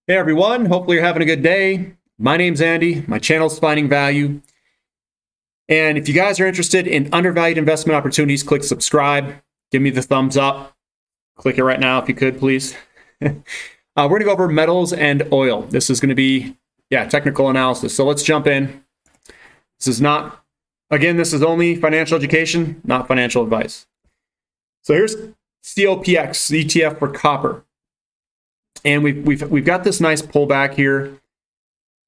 Hey everyone, hopefully you're having a good day. My name's Andy, my channel's Finding Value. And if you guys are interested in undervalued investment opportunities, click subscribe, give me the thumbs up. Click it right now if you could, please. We're gonna go over metals and oil. This is gonna be, technical analysis. So let's jump in. This is not, again, this is only financial education, not financial advice. So here's COPX, the ETF for copper. And we've got this nice pullback here.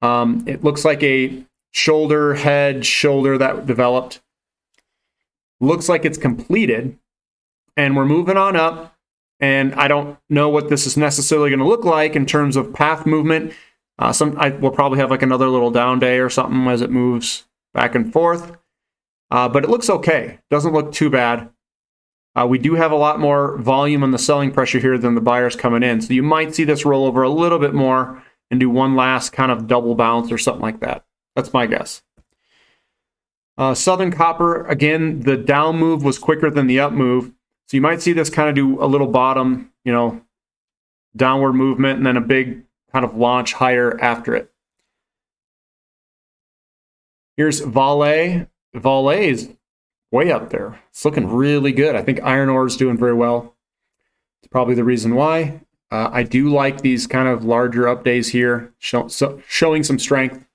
It looks like a shoulder that developed. Looks like it's completed, and we're moving on up. And I don't know what this is necessarily going to look like in terms of path movement. We'll probably have like another little down day or something as it moves back and forth. But it looks okay. Doesn't look too bad. We do have a lot more volume on the selling pressure here than the buyers coming in. So you might see this roll over a little bit more and do one last kind of double bounce or something like that. That's my guess. Southern Copper, again, the down move was quicker than the up move. So you might see this kind of do a little bottom, downward movement and then a big kind of launch higher after it. Here's Vale. Vale is way up there. It's looking really good. I think iron ore is doing very well. It's probably the reason why. I do like these kind of larger up days here, showing some strength.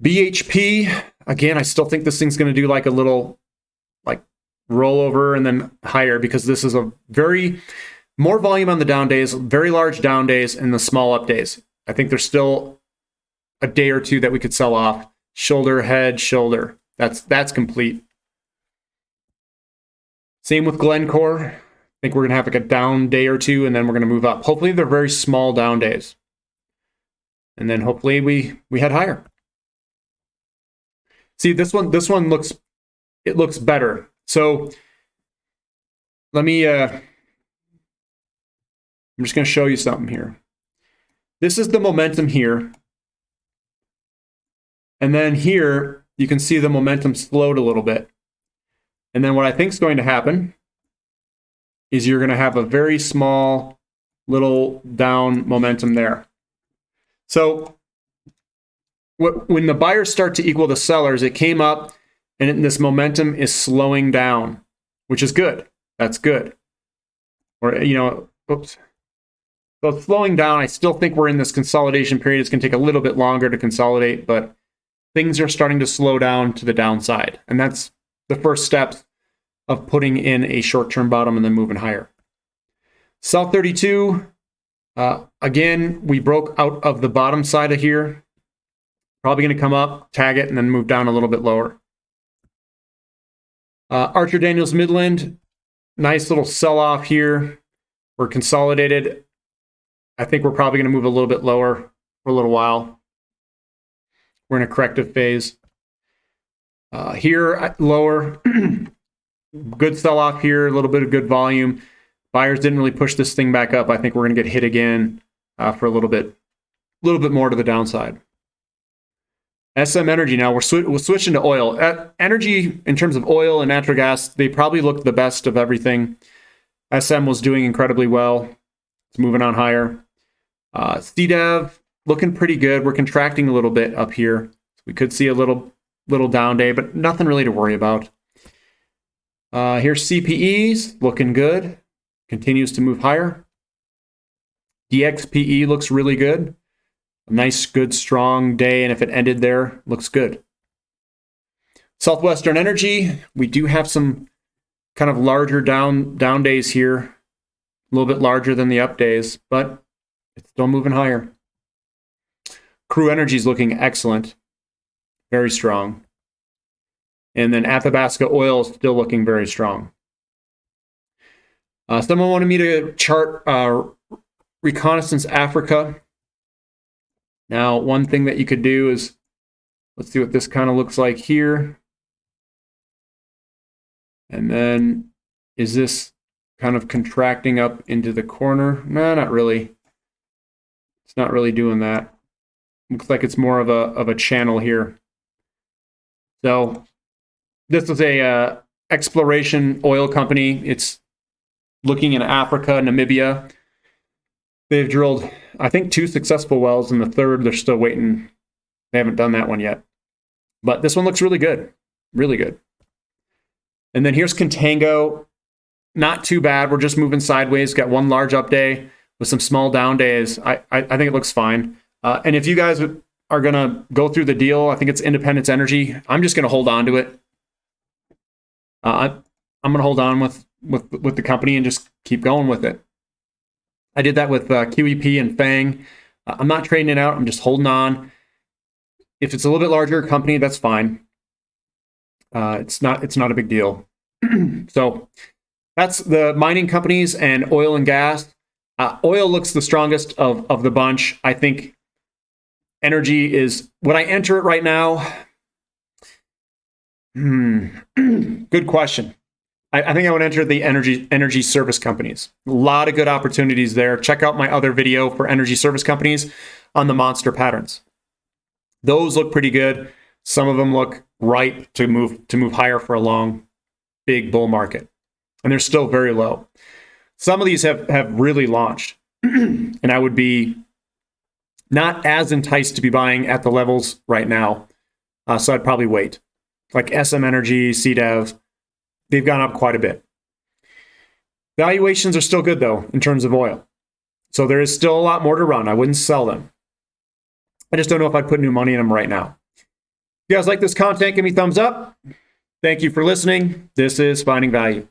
BHP, again, I still think this thing's going to do like a little rollover and then higher because this is a very more volume on the down days, very large down days and the small up days. I think there's still a day or two that we could sell off. Shoulder, head, shoulder. That's complete. Same with Glencore. I think we're going to have like a down day or two, and then we're going to move up. Hopefully they're very small down days. And then hopefully we head higher. See, this one looks better. So let me, I'm just going to show you something here. This is the momentum here. And then here, you can see the momentum slowed a little bit. And then what I think is going to happen is you're going to have a very small little down momentum there. So when the buyers start to equal the sellers, it came up and this momentum is slowing down, which is good. That's good. Or, oops. So it's slowing down. I still think we're in this consolidation period. It's going to take a little bit longer to consolidate, but things are starting to slow down to the downside. And that's the first step of putting in a short-term bottom and then moving higher. South 32, again, we broke out of the bottom side of here. Probably going to come up, tag it, and then move down a little bit lower. Archer Daniels Midland, nice little sell-off here. We're consolidated. I think we're probably going to move a little bit lower for a little while. We're in a corrective phase. Here, lower, good sell-off here, a little bit of good volume. Buyers didn't really push this thing back up. I think we're going to get hit again for a little bit more to the downside. SM Energy now, we're switching to oil. Energy, in terms of oil and natural gas, they probably look the best of everything. SM was doing incredibly well. It's moving on higher. CDEV, looking pretty good. We're contracting a little bit up here. We could see a little down day, but nothing really to worry about. Here's CPEs, looking good. Continues to move higher. DXPE looks really good. A nice, good, strong day, and if it ended there, looks good. Southwestern Energy, we do have some kind of larger down days here. A little bit larger than the up days, but it's still moving higher. Crew Energy is looking excellent. Very strong. And then Athabasca Oil is still looking very strong. Someone wanted me to chart Reconnaissance Africa. Now, one thing that you could do is, let's see what this kind of looks like here. And then, is this kind of contracting up into the corner? No, not really. It's not really doing that. Looks like it's more of a channel here. So this is a exploration oil company. It's looking in Africa, Namibia. They've drilled, I think, 2 successful wells, and the third, they're still waiting. They haven't done that one yet. But this one looks really good. Really good. And then here's Contango. Not too bad. We're just moving sideways. Got one large up day with some small down days. I think it looks fine. And if you guys are going to go through the deal, I think it's Independence Energy. I'm just going to hold on to it. I'm going to hold on with the company and just keep going with it. I did that with QEP and Fang. I'm not trading it out. I'm just holding on. If it's a little bit larger company, that's fine. It's not a big deal. So that's the mining companies and oil and gas. Oil looks the strongest of the bunch. I think energy is, would I enter it right now? Good question. I think I would enter the energy service companies. A lot of good opportunities there. Check out my other video for energy service companies on the monster patterns. Those look pretty good. Some of them look ripe to move higher for a long, big bull market. And they're still very low. Some of these have really launched. And I would be not as enticed to be buying at the levels right now. So I'd probably wait. Like SM Energy, CDEV, they've gone up quite a bit. Valuations are still good, though, in terms of oil. So there is still a lot more to run. I wouldn't sell them. I just don't know if I'd put new money in them right now. If you guys like this content, give me a thumbs up. Thank you for listening. This is Finding Value.